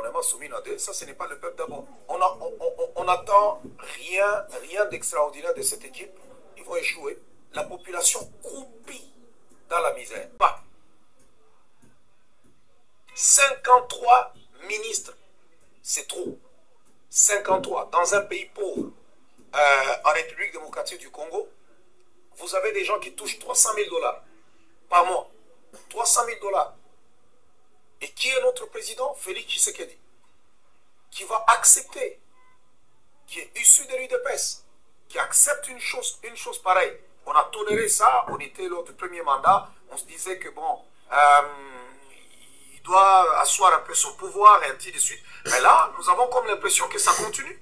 gouvernement soumis à deux, ça ce n'est pas le peuple d'abord. On n'attend rien d'extraordinaire de cette équipe. Ils vont échouer. La population croupit dans la misère. 53 ministres, c'est trop. 53 dans un pays pauvre, en République démocratique du Congo, vous avez des gens qui touchent 300 000 $ par mois. 300 000 $. Et qui est notre président? Félix Tshisekedi, qui va accepter, qui est issu de l'UDPS, qui accepte une chose pareille. On a toléré ça, on était lors du premier mandat, on se disait que bon, il doit asseoir un peu son pouvoir et ainsi de suite. Mais là, nous avons comme l'impression que ça continue.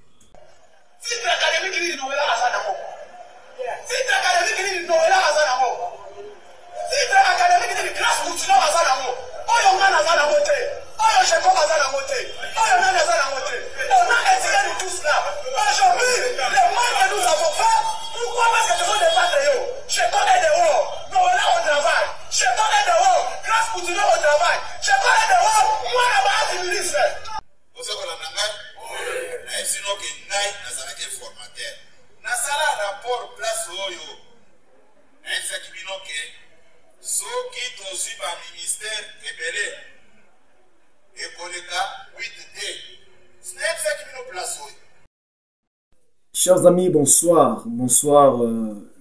Chers amis, bonsoir. Bonsoir.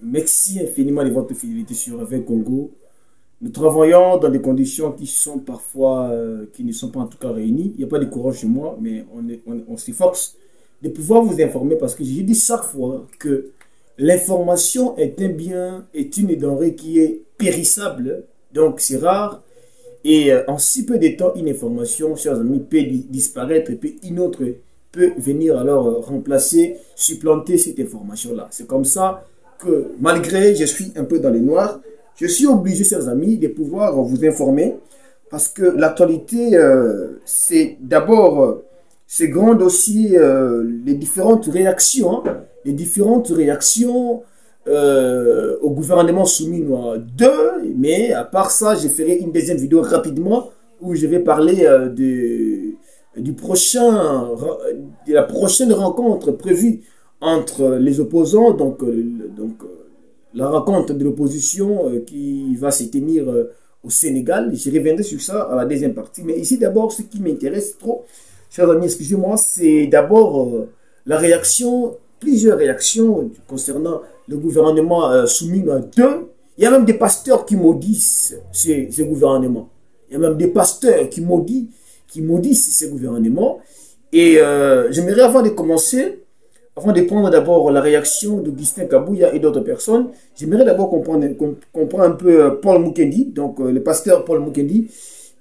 Merci infiniment de votre fidélité sur RFM Congo. Nous travaillons dans des conditions qui sont parfois, qui ne sont pas en tout cas réunies. Il n'y a pas de courage chez moi, mais on s'efforce de pouvoir vous informer parce que j'ai dit chaque fois que l'information est un bien, est une denrée qui est périssable, donc c'est rare. Et en si peu de temps, une information, chers amis, peut disparaître et puis une autre peut venir alors remplacer, supplanter cette information-là. C'est comme ça que malgré, je suis un peu dans les noirs, je suis obligé, chers amis, de pouvoir vous informer parce que l'actualité, c'est d'abord ces grands dossiers, les différentes réactions, au gouvernement soumis à deux. Mais à part ça, je ferai une deuxième vidéo rapidement où je vais parler de la prochaine rencontre prévue entre les opposants, donc la rencontre de l'opposition qui va se tenir au Sénégal. Je reviendrai sur ça à la deuxième partie. Mais ici, d'abord, ce qui m'intéresse trop, chers amis, excusez-moi, c'est d'abord la réaction, plusieurs réactions concernant le gouvernement soumis à deux. Il y a même des pasteurs qui maudissent ce gouvernement. Il y a même des pasteurs qui maudissent ce gouvernement. Et j'aimerais, avant de commencer, avant de prendre d'abord la réaction d'Augustin Kabouya et d'autres personnes, j'aimerais d'abord comprendre un peu Paul Mukendi, donc le pasteur Paul Mukendi,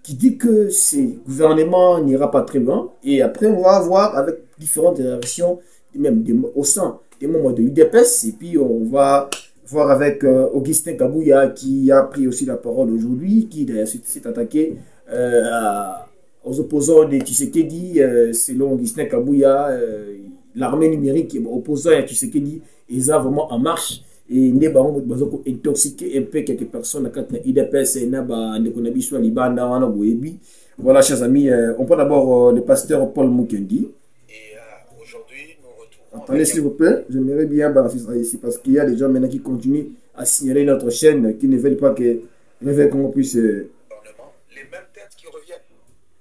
qui dit que ce gouvernement n'ira pas très loin. Et après, on va voir avec différentes réactions, même au sein des membres de l'UDPS. Et puis, on va voir avec Augustin Kabouya, qui a pris aussi la parole aujourd'hui, qui d'ailleurs s'est attaqué aux opposants de Tshisekedi. Selon Augustin Kabouya, l'armée numérique opposant à Tshisekedi est vraiment en marche. Et il a intoxiqué un peu quelques personnes à l'IDPS et voilà, chers amis, on prend d'abord le pasteur Paul Mukendi. Et aujourd'hui, nous retrouvons... Attendez s'il vous plaît, j'aimerais bien balancer ça ici parce qu'il y a des gens maintenant qui continuent à signaler notre chaîne, qui ne veulent pas que qu'on puisse... Les mêmes têtes qui reviennent.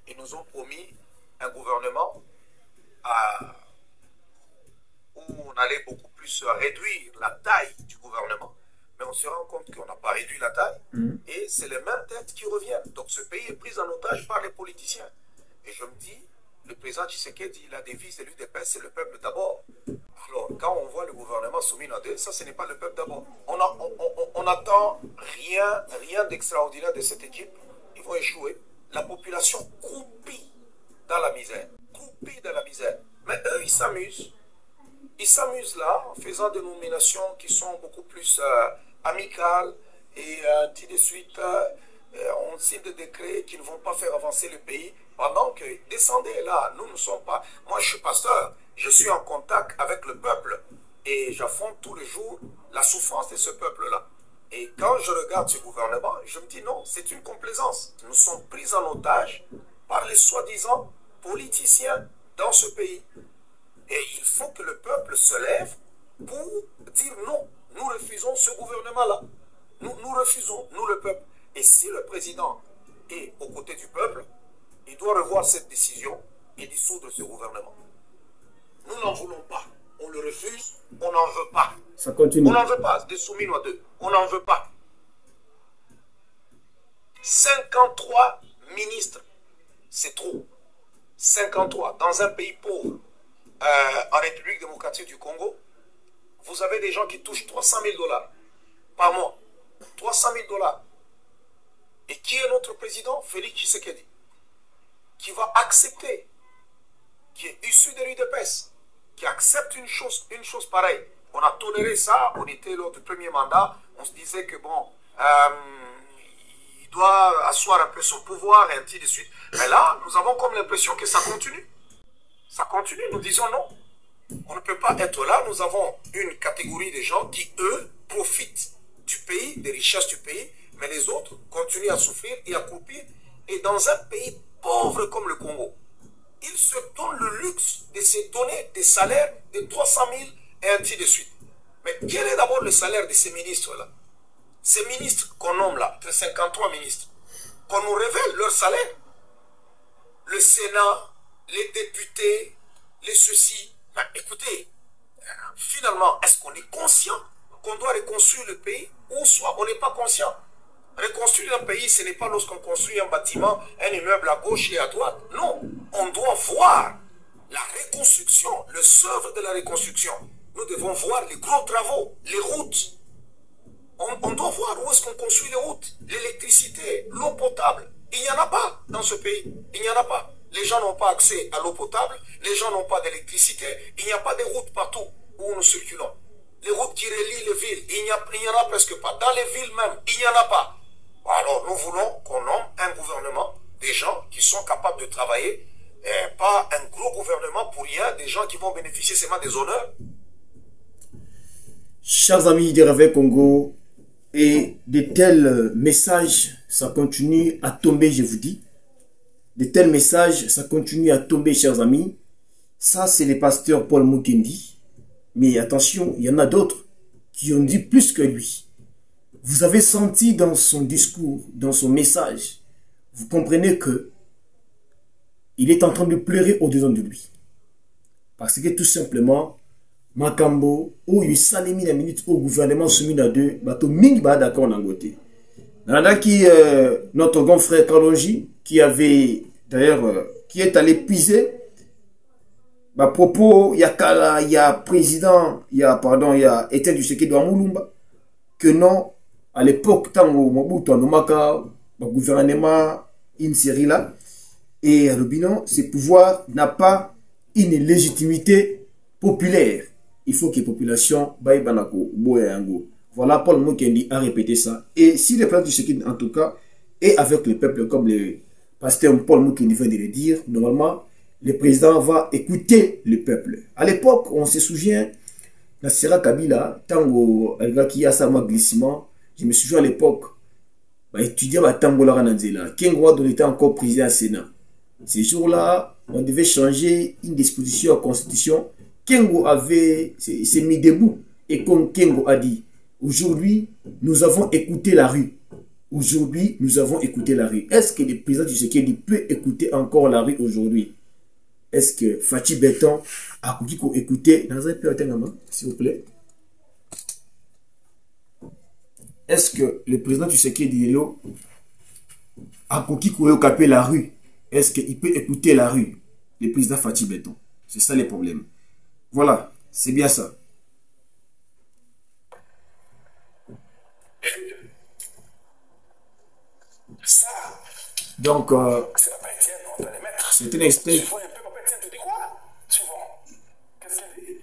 Ils nous ont promis un gouvernement où on allait beaucoup plus réduire la taille du gouvernement. Mais on se rend compte qu'on n'a pas réduit la taille. Et c'est les mêmes têtes qui reviennent. Donc ce pays est pris en otage par les politiciens. Et je me dis, le président Tshisekedi, la devise de l'UDPS, c'est le peuple d'abord. Alors quand on voit le gouvernement soumis à deux, ça ce n'est pas le peuple d'abord. On n'attend rien d'extraordinaire de cette équipe. Ils vont échouer. La population croupit dans la misère. Croupit dans la misère. Mais eux, ils s'amusent. Ils s'amusent là en faisant des nominations qui sont beaucoup plus amicales et ainsi de suite. On signe des décrets qui ne vont pas faire avancer le pays pendant que descendez là. Nous ne sommes pas. Moi, je suis pasteur. Je suis en contact avec le peuple et j'affronte tous les jours la souffrance de ce peuple-là. Et quand je regarde ce gouvernement, je me dis non, c'est une complaisance. Nous sommes pris en otage par les soi-disant politiciens dans ce pays. Et il faut que le peuple se lève pour dire non, nous refusons ce gouvernement-là. Nous refusons, nous le peuple. Et si le président est aux côtés du peuple, il doit revoir cette décision et dissoudre ce gouvernement. Nous n'en voulons pas. On le refuse, on n'en veut pas. Ça continue. On n'en veut pas, des soumis à deux. On n'en veut pas. 53 ministres, c'est trop. 53 dans un pays pauvre, en République démocratique du Congo, vous avez des gens qui touchent 300 000 $ par mois. 300 000 $. Et qui est notre président? Félix Tshisekedi. Qui va accepter, qui est issu de l'UDPS, qui accepte une chose pareille. On a toléré ça, on était lors du premier mandat, on se disait que bon, il doit asseoir un peu son pouvoir et ainsi de suite. Mais là, nous avons comme l'impression que ça continue. Ça continue, nous disons non. On ne peut pas être là, nous avons une catégorie de gens qui, eux, profitent du pays, des richesses du pays, mais les autres continuent à souffrir et à croupir. Et dans un pays pauvre comme le Congo, ils se donnent le luxe de se donner des salaires de 300 000 et ainsi de suite. Mais quel est d'abord le salaire de ces ministres-là? Ces ministres qu'on nomme là, 53 ministres, qu'on nous révèle leur salaire. Le Sénat, les députés, les ceci. Ben, écoutez, finalement, est-ce qu'on est conscient qu'on doit reconstruire le pays ou soit on n'est pas conscient? Reconstruire un pays, ce n'est pas lorsqu'on construit un bâtiment, un immeuble à gauche et à droite. Non, on doit voir la reconstruction, le œuvre de la reconstruction. Nous devons voir les gros travaux, les routes. On doit voir où est-ce qu'on construit les routes, l'électricité, l'eau potable. Il n'y en a pas dans ce pays. Il n'y en a pas. Les gens n'ont pas accès à l'eau potable, les gens n'ont pas d'électricité. Il n'y a pas de routes partout où nous circulons. Les routes qui relient les villes, il n'y en a presque pas. Dans les villes même, il n'y en a pas. Alors nous voulons qu'on nomme un gouvernement, des gens qui sont capables de travailler, et pas un gros gouvernement pour rien, des gens qui vont bénéficier seulement des honneurs. Chers amis de Réveil Congo, et de tels messages, ça continue à tomber, je vous dis. De tels messages, ça continue à tomber, chers amis. Ça, c'est le pasteur Paul Mukendi. Mais attention, il y en a d'autres qui ont dit plus que lui. Vous avez senti dans son discours, dans son message, vous comprenez que il est en train de pleurer au-dedans de lui. Parce que tout simplement, Makambo, où il s'en est mis la minute au gouvernement soumis à deux, bateau mingi ba d'accord en Angoté. Qui notre grand frère Kalonji, qui avait d'ailleurs, qui est allé puiser, à propos, il y a président, il y a Étienne Tshisekedi de Moulumba, que non, à l'époque, Tango Mobutu Anomaka, le gouvernement inséré là, et Robinon, ce pouvoir n'a pas une légitimité populaire. Il faut que la population baille banako boyango. Voilà, Paul Mukendi a répété ça. Et si le peuple du Tshisekedi, en tout cas, est avec le peuple, comme le pasteur Paul Mukendi vient de le dire, normalement, le président va écouter le peuple. À l'époque, on se souvient, Nassera Kabila, Tango, qui a sa glissement, je me souviens à l'époque, étudiant à Tango Larananzela, Kengo était encore président du Sénat. Ces jours-là, on devait changer une disposition à la Constitution. Kengo s'est mis debout. Et comme Kengo a dit, aujourd'hui, nous avons écouté la rue. Aujourd'hui, nous avons écouté la rue. Est-ce que le président du Tshisekedi peut écouter encore la rue aujourd'hui? Est-ce que Fachi Béton a écouté dans un peu, s'il vous plaît? Est-ce que le président du Tshisekedi a écouté la rue? Est-ce qu'il peut écouter la rue? Le président Fachi Béton. C'est ça le problème. Voilà, c'est bien ça. Ça. Donc, c'est un extrait. Qu'est-ce qu'il dit?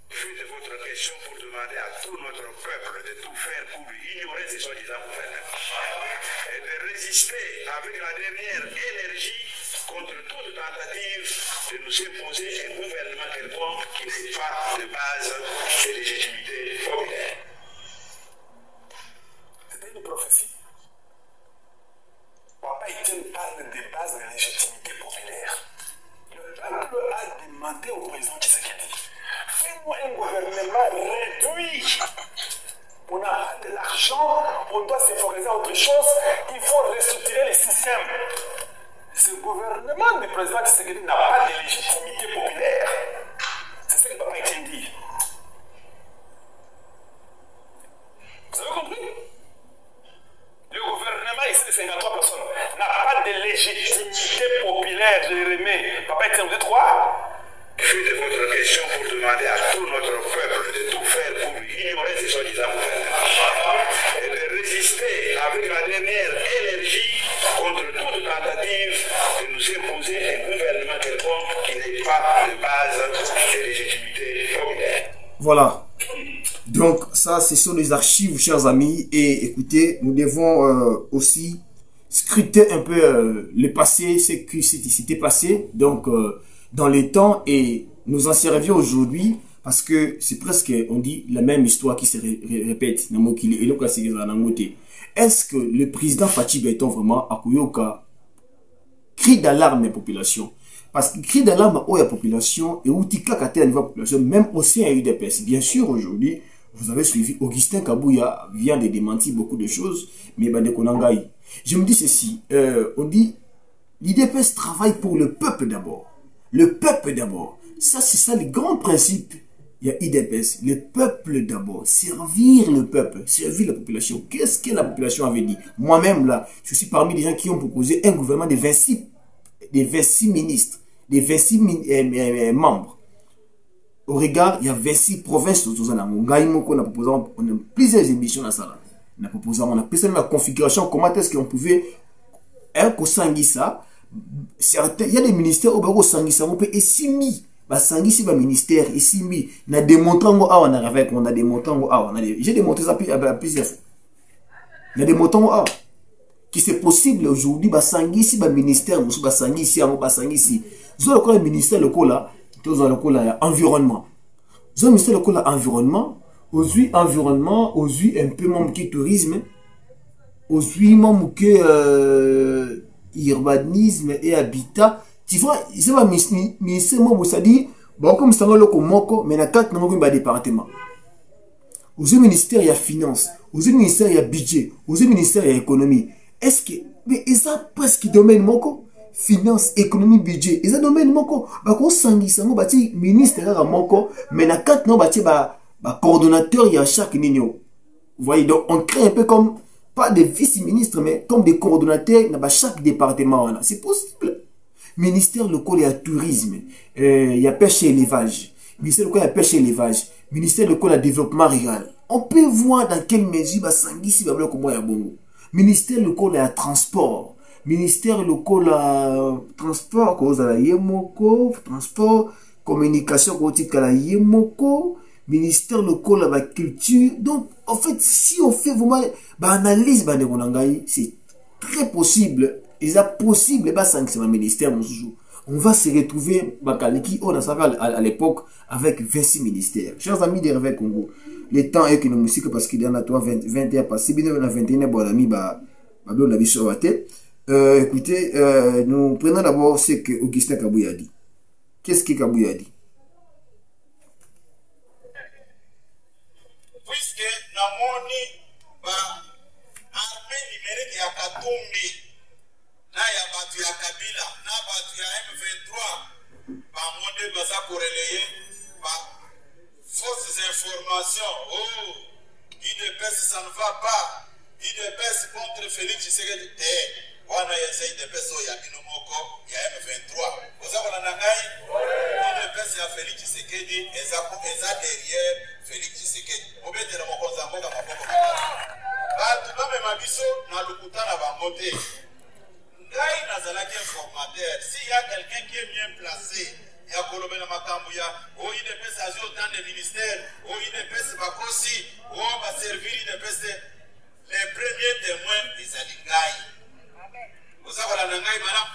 Je suis de votre question pour demander à tout notre peuple de tout faire pour ignorer ces soi-disant gouvernements et de résister avec la dernière énergie contre toute tentative de nous imposer un gouvernement quelconque qui n'est pas de base de légitimité populaire. C'était une prophétie. Papa Etienne parle des bases de légitimité populaire. demandé au président Tshisekedi, fais-moi un gouvernement réduit. On a de l'argent, on doit se focaliser à autre chose, il faut restructurer le système. Ce gouvernement du président Tshisekedi n'a pas de légitimité populaire. C'est ce que papa a dit. Vous avez compris? Le gouvernement ici de 53 personnes n'a pas de légitimité populaire, Jérémie. Papa était vous êtes trois? Je suis de votre question pour demander à tout notre peuple de tout faire pour ignorer ces soi-disant gouvernements et de résister avec la dernière énergie contre toute tentative de nous imposer un gouvernement quelconque qui n'ait pas de base de légitimité populaire. Voilà. Donc ça, ce sont les archives, chers amis. Et écoutez, nous devons aussi scruter un peu le passé, ce qui s'était passé. Donc dans les temps, et nous en servions aujourd'hui parce que c'est presque, on dit, la même histoire qui se répète. Est-ce que le président Fachi Beton vraiment a cri d'alarme à la population? Parce que cri d'alarme à la population et outil à niveau population, même aussi à UDPS. Bien sûr, aujourd'hui, vous avez suivi, Augustin Kabouya vient de démentir beaucoup de choses, mais je me dis ceci, on dit, l'UDPS travaille pour le peuple d'abord. Le peuple d'abord. Ça, c'est ça le grand principe. Il y a IDPS. Le peuple d'abord. Servir le peuple. Servir la population. Qu'est-ce que la population avait dit? Moi-même, là, je suis parmi les gens qui ont proposé un gouvernement de 26 ministres, de 26 membres. Au regard, il y a 26 provinces. On a plusieurs émissions dans ça. On a présenté la configuration. Comment est-ce qu'on pouvait ça? Il y a des ministères au Sangisa, on peut essimi. Sangisi va ministère, essimi. On a démontré on a démontré j'ai démontré ça plusieurs fois. On a démontré qui c'est possible aujourd'hui, Sangisi va ministère, Sangisi, Sangisi. Vous avez le ministère local là, vous avez le environnement. Vous avez le ministère local environnement, aujourd'hui environnement, aujourd'hui un peu même qui tourisme, aujourd'hui même que urbanisme et habitat. Tu vois, c'est pas ministère moi ça dit bon comme ça le moko mais na quatre non ba département. Aux ministère il y a finance, aux ministère il y a budget, aux ministère il y a économie. Est-ce que mais ça presque domaine moko finance, économie, budget. Et ça domaine moko ba ko sangisa ngo bati ministère à moko mais na quatre non bati ba coordonnateur il y a chaque nino. Vous voyez donc on crée un peu comme pas des vice-ministres, mais comme des coordonnateurs dans chaque département. C'est possible. Ministère local, il y a tourisme, il y a pêche et élevage. Ministère local, il y a pêche et élevage. Ministère local, il y a développement rural. On peut voir dans quelle mesure il y a bon. Ministère local, il y a transport. Ministère local, il y a transport, transport, communication, ministère local, la culture. Donc, en fait, si on fait vraiment analyse, c'est très possible. Et c'est possible, c'est un ministère. On va se retrouver à l'époque avec 26 ministères. Chers amis de Réveil Congo, le temps est que nous musique parce qu'il y en a 21 passés, bien 21 bon ami, écoutez, nous prenons d'abord ce que Augustin Kabouya a dit. Qu'est-ce que Kabouya a dit? Puisque namoni armée numérique ya Katumbi na ya batu ya Kabila na batu ya M23 monde baza corrélé par fausses informations. Oh, IDPS ça ne va pas. IDPS contre Félix Tshisekedi. Wana ya IDPS ya binomoko ya M23. Oza kona nangai IDPS ya Félix Tshisekedi eza derrière Félix Tshisekedi. Obetela mokonza mboka maboko. Batu bame mabiso na lukutana bangote. Ngai nazalaki informateur. S'il y a quelqu'un qui est bien placé, il y a Kolobena Makambuya, oh IDPS a autant de ministères, oh IDPS bakosi, oh va servir IDPS. Les premiers témoins des Alingai. Vous savez la Nangai, madame?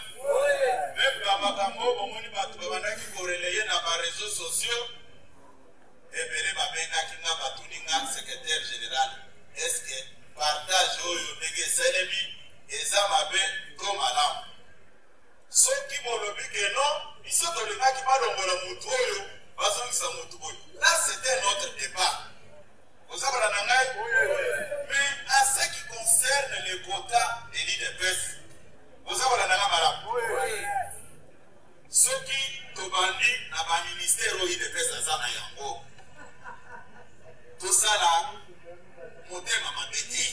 Même dans Makambo, on m'a dit que qui corrélé dans les réseaux sociaux. Et bien, les Babena qui n'a pas tout secrétaire général. Est-ce que partage au Yonégué Selemi et ça m'a bien comme madame? Ceux qui m'ont dit que non, ils Là, c'était notre débat. Vous avez mais à ce qui concerne les quotas de l'IDPS, vous avez la ce qui tobandi dans le ministère de l'IDPS à Zana Yango. Tout ça là, modèle m'a dit.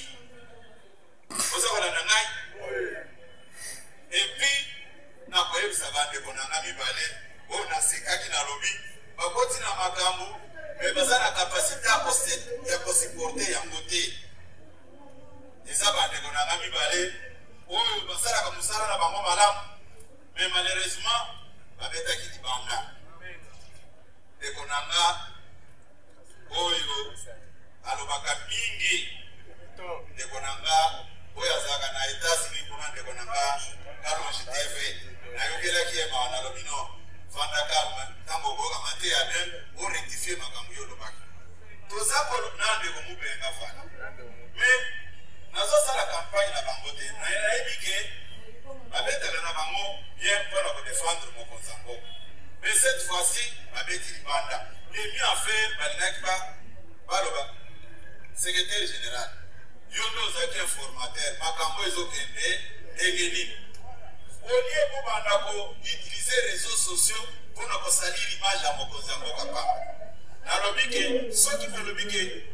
Vous avez la et puis, na kwa hivi sabande kona ngami bale, ona sekaki na lobby, bakoti na makambo, mais baza na capacité ya supporter ya ngote. Eza bande kona ngami bale, oyo basala ka musala na bango malamu, mais malheureusement, babetaki libanga. De konanga oyo alobaka mingi, de konanga oyo azaka na États-Unis kuna de konanga Carlos TV, na yongela kiema na lobino, fanda kama tango boga mate ya den, o rectifier makambo yo lobaki. Toza ko nande ko mubenga fana. Mais nazo sala campagne na bango te, na ebike babetela na bango bien pour la défendre mon konzango. Mais cette fois-ci, babeti libanda. Les mieux à faire, balinaki baloba. Secrétaire général, yondo zaki informateur, makambo ezokende egeni. Au lieu de utiliser les réseaux sociaux pour nous salir l'image à Mokozango Kapa. Dans le bique, ceux qui font le bique,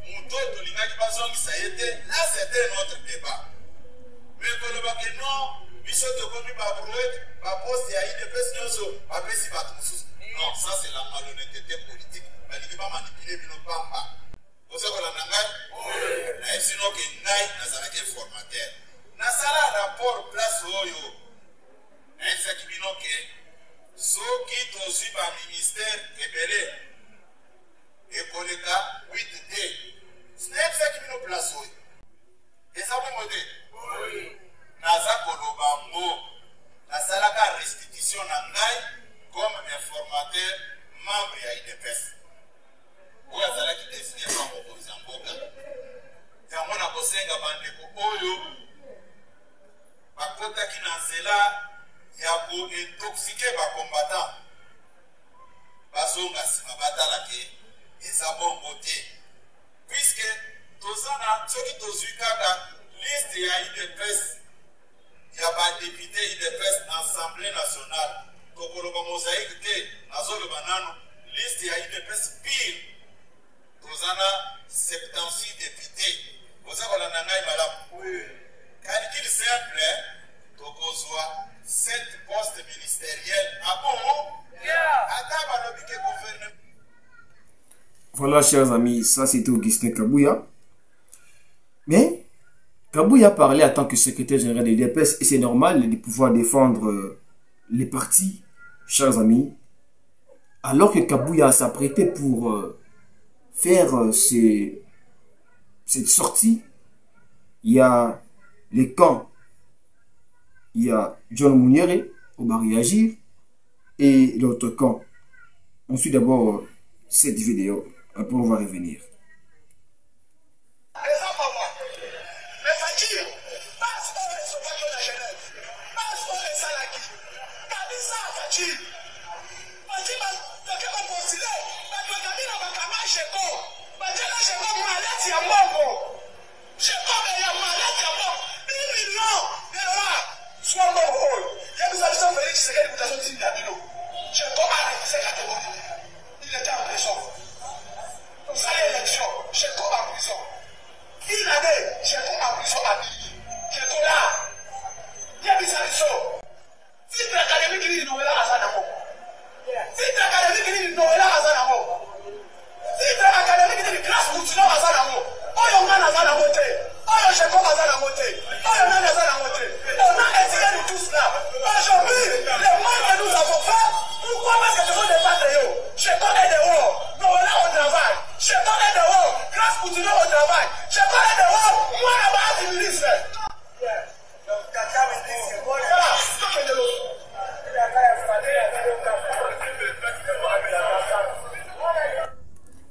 Mouto, Tolingaki Bazong, ça a été, là c'était notre débat. Mais que le bac non, Bichot de Komi Babrouet, Babos, il y a une personne, Babesi Batoussous. Non, ça c'est la malhonnêteté politique. Mais il ne peut pas manipuler, mais non pas. Vous savez la nangai? Sinon, qu'il n'aille dans un informateur. Dans un rapport place Oyo. C'est qui bino que ceux qui te suivent au ministère Ebele et Koleka 8D, ce n'est pas qui bino place. Et ça vous modèle. Oui. Naza Kolobambo, la salaka restitution nangai comme informateur membre ya IDPS. Ou ya salaka qui décide pas mon Kozamboka. Tango na kosenga bandeko oyo bakota ki na nzela ya ko intoxiquer ba combattant basonga sima batala ke eza bon côté puisque tozana soki tozwi kaka liste ya IDPS ya ba député IDPS na Assemblée nationale tokoloba mosaïque te nazoloba nano liste ya IDPS pire tozana 76 députés ozakola na ngai malamu calcul simple tokozwa 7 postes ministériels. Ah bon? Voilà, chers amis, ça c'était Augustin Kabouya. Mais Kabouya parlait en tant que secrétaire général de l'IDPS et c'est normal de pouvoir défendre les partis, chers amis. Alors que Kabouya s'apprêtait pour faire cette sortie, il y a les camps. Il y a John Mouniere, au Barry Agir, et l'autre camp. On suit d'abord cette vidéo, après on va revenir.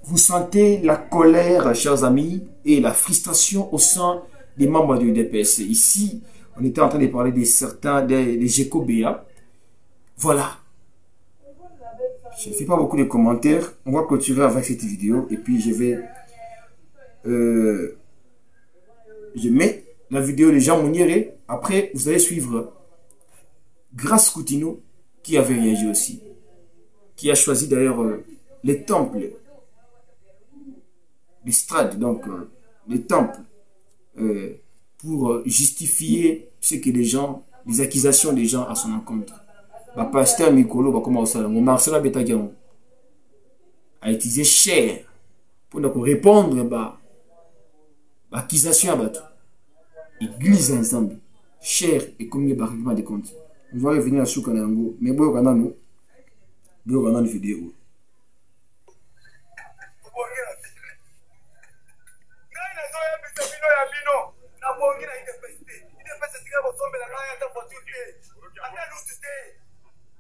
Vous sentez la colère, chers amis, et la frustration au sein des membres du DPS. Ici, on était en train de parler de certains, des GECOBEA. Voilà. Je ne fais pas beaucoup de commentaires. On va clôturer avec cette vidéo. Et puis je vais... je mets la vidéo de Jean Mouniéré. Après, vous allez suivre Grace Coutinho, qui avait réagi aussi. Qui a choisi d'ailleurs les temples. Les strades, donc les temples. Pour justifier ce que les gens... les accusations des gens à son encontre. Le pasteur Mikolo Marcela Betagian a utilisé cher pour répondre à l'accusation à Batou. Église ensemble. Cher et combien de règlement de compte. On va revenir à Soukanango. Mais bon, on a une vidéo.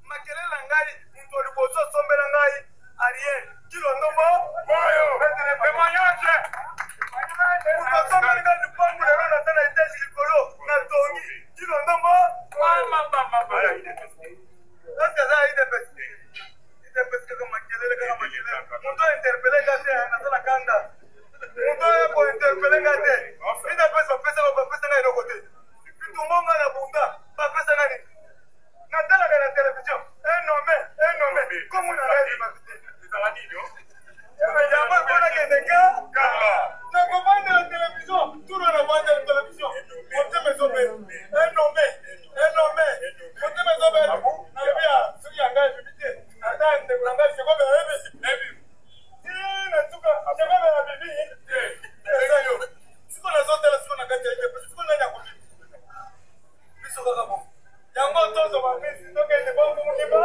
makelele ngai muntu liboso sombela ngai Ariel kilondomo moyo témoignage muntu sombela ngai lipangu lelo na tala etesi likolo na tongi kilondomo mama est-ce que ça a été pesqué comme makelele kama makelele muntu interpellé gate na tala kanda muntu ko interpellé gate ina pesa ngai lokote tumonga na bunda ba pesa ngai na tala la télévision un nommé comme on a dit ça va dire il y a pas qu'on a que des cas na commande la télévision tout le monde voit la télévision on te met sauver un nommé on te met sauver na bia sur yanga bibité na dans de blanga c'est comme baby na tuka c'est comme la bibi si on a sauté la semaine à gâter parce qu'on a pas biso kaka bon yango tozo ba misi toke ne bon mukiba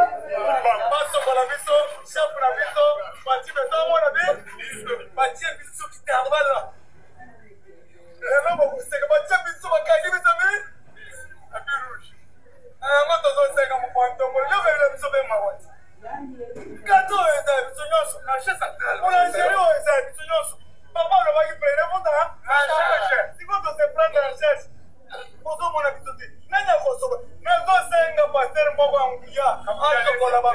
baso kola biso chef na biso bati beto mona bi bati biso kitambala elo bo kuseka bati biso bakali biso bi abi rouge yango tozo seka mo kwanto mo yo be biso be mawati kato eza biso nyoso na chesa ona serio eza biso nyoso papa lo ba ki prendre monta na charge siko to se prendre en charge bozo mona biso te nanya kosoba nazo senga pasteur moko anguya asokola ba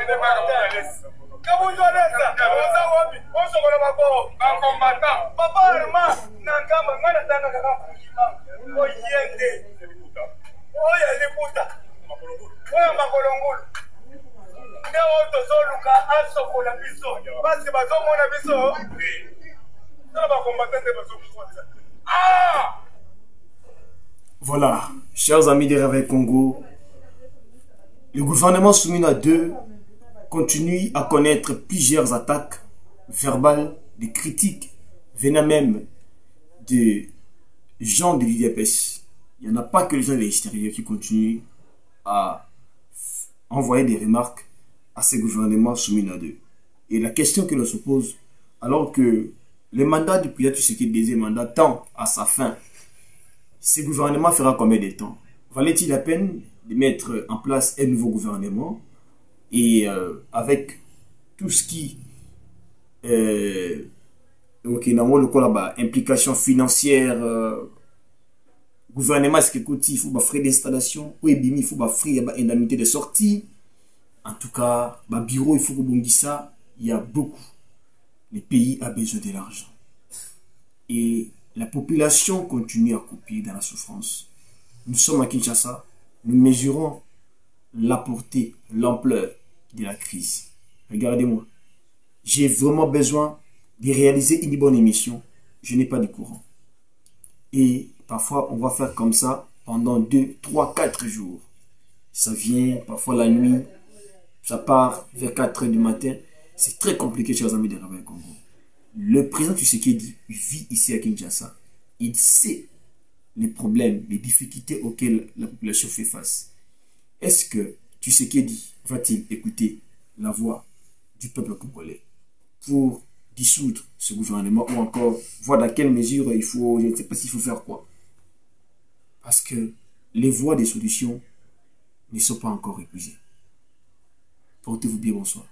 kabujolesa oza wapi osokola bako bakombata papa arma na ngamba ngana tanga kaka kushima oyende oya liputa oya makolongolo nde otozoluka asokola biso basi bazomona biso tala bakombata nde bazokusa Voilà, chers amis de Réveil Congo, le gouvernement Soumina 2 continue à connaître plusieurs attaques verbales, des critiques venant même de gens de l'IDPS. Il n'y en a pas que les gens de l'extérieur qui continuent à envoyer des remarques à ce gouvernement Soumina 2. Et la question que l'on se pose, alors que le mandat du président Tshisekedi, deuxième mandat, tend à sa fin, ce gouvernement fera combien de temps? Valait-il la peine de mettre en place un nouveau gouvernement et avec tout ce qui implication financière, gouvernement est-ce qu'il faut des frais d'installation, il faut des frais d'indemnité de sortie, en tout cas, bureau il faut que ça, il y a beaucoup. Le pays a besoin de l'argent. Et la population continue à couper dans la souffrance. Nous sommes à Kinshasa. Nous mesurons la portée, l'ampleur de la crise. Regardez-moi. J'ai vraiment besoin de réaliser une bonne émission. Je n'ai pas de courant. Et parfois, on va faire comme ça pendant 2, 3, 4 jours. Ça vient parfois la nuit. Ça part vers 4 heures du matin. C'est très compliqué, chers amis de Réveil Congo. Le président Tshisekedi vit ici à Kinshasa. Il sait les problèmes, les difficultés auxquelles la population fait face. Est-ce que Tshisekedi va-t-il écouter la voix du peuple congolais pour dissoudre ce gouvernement ou encore voir dans quelle mesure il faut, je ne sais pas s'il faut faire quoi. Parce que les voies des solutions ne sont pas encore épuisées. Portez-vous bien, bonsoir.